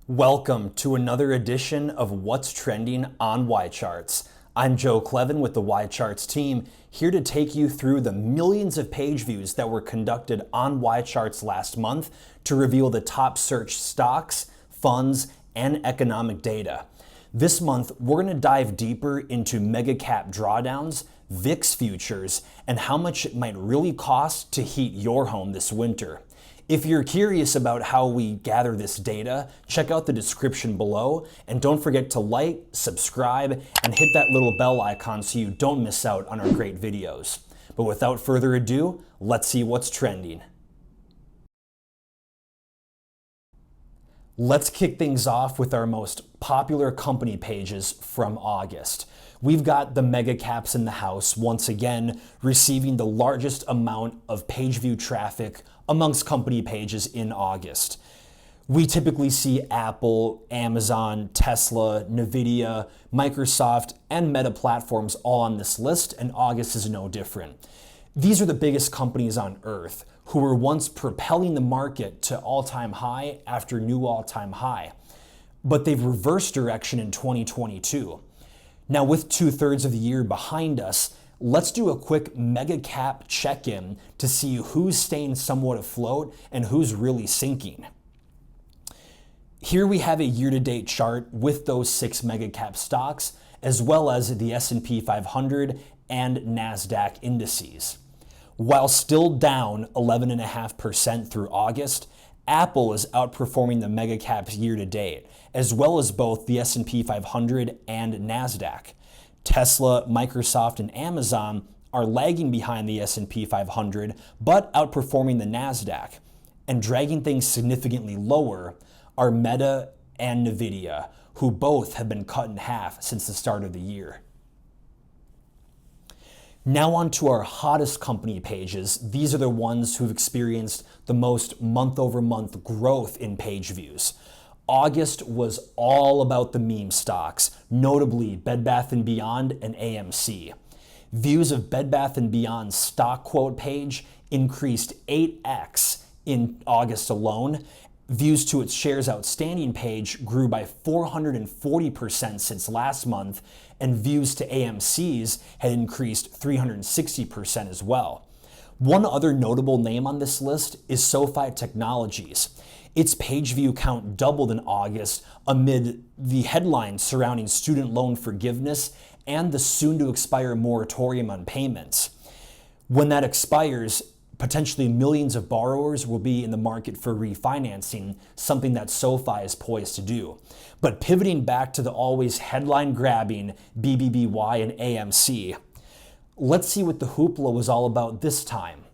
Welcome to another edition of What's Trending on YCharts. I'm Joe Clevin with the YCharts team, here to take you through the millions of page views that were conducted on YCharts last month to reveal the top searched stocks, funds, and economic data. This month, we're going to dive deeper into mega cap drawdowns, VIX futures, and how much it might really cost to heat your home this winter. If you're curious about how we gather this data, check out the description below, and don't forget to like, subscribe, and hit that little bell icon so you don't miss out on our great videos. But without further ado, let's see what's trending. Let's kick things off with our most popular company pages from August. We've got the mega caps in the house once again, receiving the largest amount of page view traffic amongst company pages in August. We typically see Apple, Amazon, Tesla, Nvidia, Microsoft, and Meta platforms all on this list, and August is no different. These are the biggest companies on earth who were once propelling the market to all-time high after new all-time high. But they've reversed direction in 2022. Now, with 2/3 of the year behind us, let's do a quick mega cap check-in to see who's staying somewhat afloat and who's really sinking. Here we have a year-to-date chart with those 6 mega cap stocks, as well as the S&P 500 and NASDAQ indices. While still down 11.5% through August, Apple is outperforming the mega caps year-to-date, as well as both the S&P 500 and NASDAQ. Tesla, Microsoft, and Amazon are lagging behind the S&P 500, but outperforming the NASDAQ. And dragging things significantly lower are Meta and Nvidia, who both have been cut in half since the start of the year. Now on to our hottest company pages. These are the ones who've experienced the most month-over-month growth in page views. August was all about the meme stocks, notably Bed Bath & Beyond and AMC. Views of Bed Bath & Beyond's stock quote page increased 8x in August alone. Views to its shares outstanding page grew by 440% since last month, and views to AMC's had increased 360% as well. One other notable name on this list is SoFi Technologies. Its page view count doubled in August amid the headlines surrounding student loan forgiveness and the soon-to-expire moratorium on payments. When that expires, potentially millions of borrowers will be in the market for refinancing, something that SoFi is poised to do. But pivoting back to the always headline-grabbing BBBY and AMC, let's see what the hoopla was all about this time.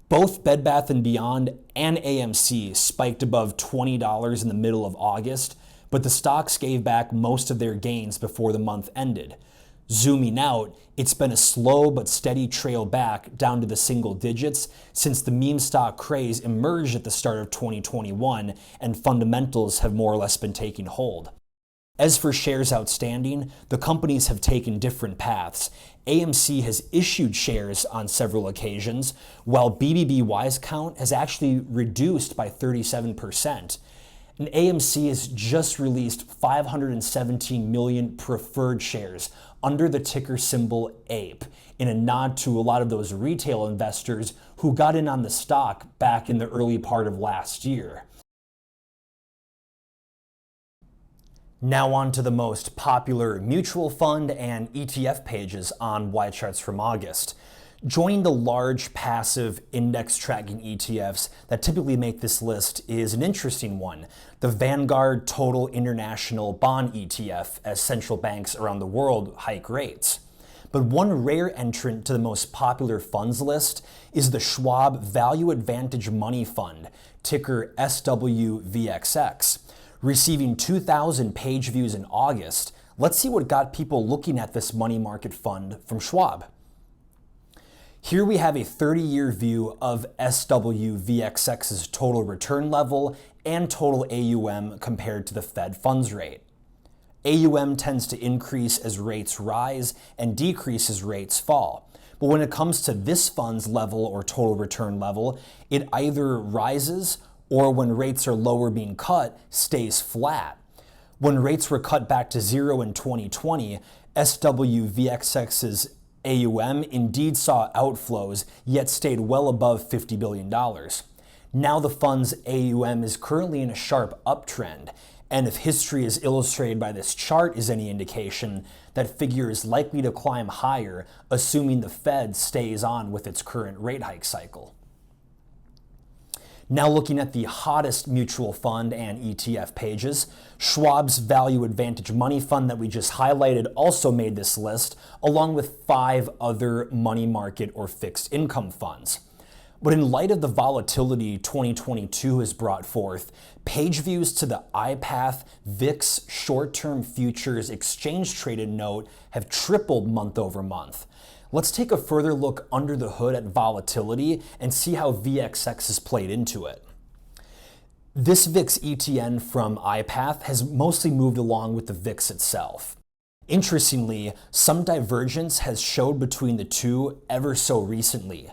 Both Bed Bath & Beyond and AMC spiked above $20 in the middle of August, but the stocks gave back most of their gains before the month ended. Zooming out, it's been a slow but steady trail back down to the single digits since the meme stock craze emerged at the start of 2021 and fundamentals have more or less been taking hold. As for shares outstanding, the companies have taken different paths. AMC has issued shares on several occasions, while BBBY's count has actually reduced by 37%. And AMC has just released 517 million preferred shares under the ticker symbol APE, in a nod to a lot of those retail investors who got in on the stock back in the early part of last year. Now on to the most popular mutual fund and ETF pages on YCharts from August. Joining the large passive index tracking ETFs that typically make this list is an interesting one, the Vanguard Total International Bond ETF, as central banks around the world hike rates. But one rare entrant to the most popular funds list is the Schwab Value Advantage Money Fund, ticker SWVXX. Receiving 2,000 page views in August, let's see what got people looking at this money market fund from Schwab. Here we have a 30-year view of SWVXX's total return level and total AUM compared to the Fed funds rate. AUM tends to increase as rates rise and decrease as rates fall. But when it comes to this fund's level or total return level, it either rises or when rates are lower being cut, stays flat. When rates were cut back to zero in 2020, SWVXX's AUM indeed saw outflows, yet stayed well above $50 billion. Now the fund's AUM is currently in a sharp uptrend, and if history is illustrated by this chart is any indication, that figure is likely to climb higher, assuming the Fed stays on with its current rate hike cycle. Now looking at the hottest mutual fund and ETF pages, Schwab's Value Advantage Money Fund that we just highlighted also made this list, along with 5 other money market or fixed income funds. But in light of the volatility 2022 has brought forth, Pageviews to the iPath VIX short-term futures exchange-traded note have tripled month over month. Let's take a further look under the hood at volatility and see how VXX has played into it. This VIX ETN from iPath has mostly moved along with the VIX itself. Interestingly, some divergence has showed between the two ever so recently.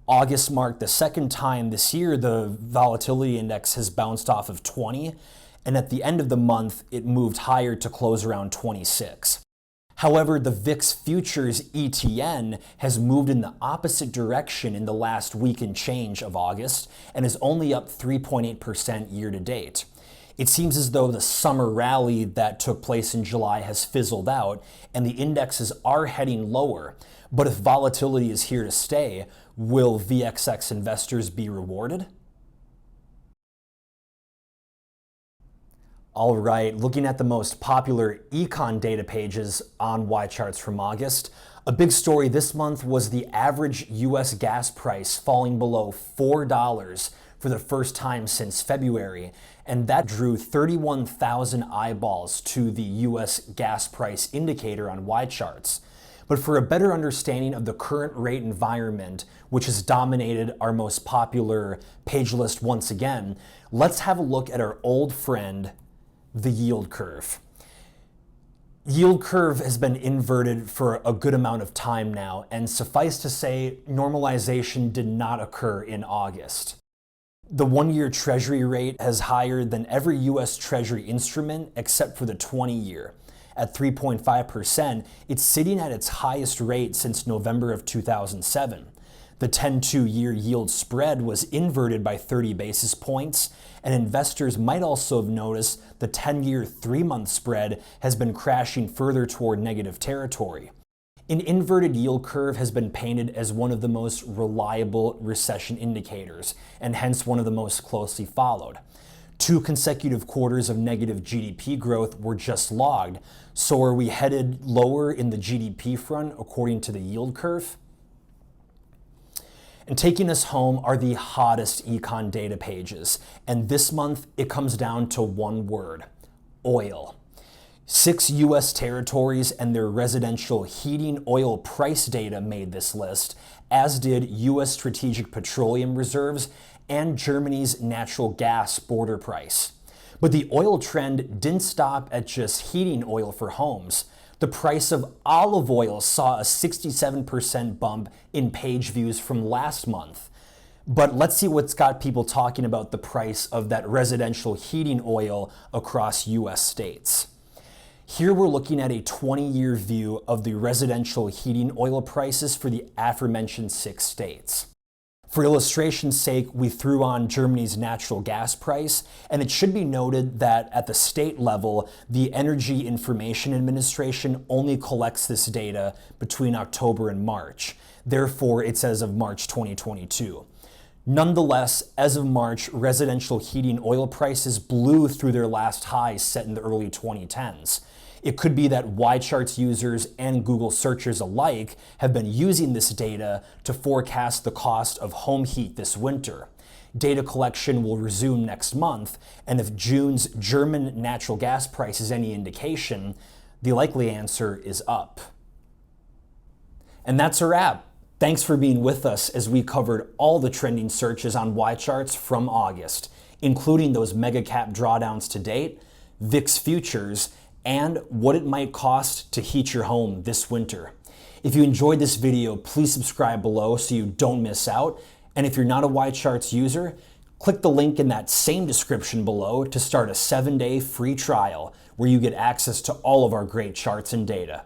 August marked the second time this year the volatility index has bounced off of 20, and at the end of the month it moved higher to close around 26. However, the VIX futures ETN has moved in the opposite direction in the last week and change of August and is only up 3.8% year to date. It seems as though the summer rally that took place in July has fizzled out and the indexes are heading lower. But if volatility is here to stay, will VXX investors be rewarded? All right, looking at the most popular econ data pages on YCharts from August, a big story this month was the average US gas price falling below $4 for the first time since February, and that drew 31,000 eyeballs to the US gas price indicator on YCharts. But for a better understanding of the current rate environment, which has dominated our most popular page list once again, let's have a look at our old friend, the yield curve. Yield curve has been inverted for a good amount of time now, and suffice to say, normalization did not occur in August. The 1-year Treasury rate has higher than every US Treasury instrument except for the 20-year. At 3.5%, it's sitting at its highest rate since November of 2007. The 10-2-year yield spread was inverted by 30 basis points, and investors might also have noticed the 10-year 3-month spread has been crashing further toward negative territory. An inverted yield curve has been painted as one of the most reliable recession indicators, and hence one of the most closely followed. 2 consecutive quarters of negative GDP growth were just logged, so are we headed lower in the GDP front according to the yield curve? And taking us home are the hottest econ data pages, and this month it comes down to one word: oil. 6 US territories and their residential heating oil price data made this list, as did US strategic petroleum reserves and Germany's natural gas border price. But the oil trend didn't stop at just heating oil for homes. The price of olive oil saw a 67% bump in page views from last month. But let's see what's got people talking about the price of that residential heating oil across US states. Here we're looking at a 20-year view of the residential heating oil prices for the aforementioned 6 states. For illustration's sake, we threw on Germany's natural gas price, and it should be noted that at the state level, the Energy Information Administration only collects this data between October and March. Therefore, it's as of March 2022. Nonetheless, as of March, residential heating oil prices blew through their last highs set in the early 2010s. It could be that YCharts users and Google searchers alike have been using this data to forecast the cost of home heat this winter. Data collection will resume next month, and if June's German natural gas price is any indication, the likely answer is up. And that's a wrap. Thanks for being with us as we covered all the trending searches on YCharts from August, including those mega cap drawdowns to date, VIX futures, and what it might cost to heat your home this winter. If you enjoyed this video, please subscribe below so you don't miss out. And if you're not a YCharts user, Click the link in that same description below to start a 7-day free trial where you get access to all of our great charts and data.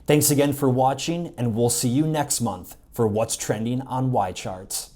Thanks again for watching, and we'll see you next month for what's trending on YCharts.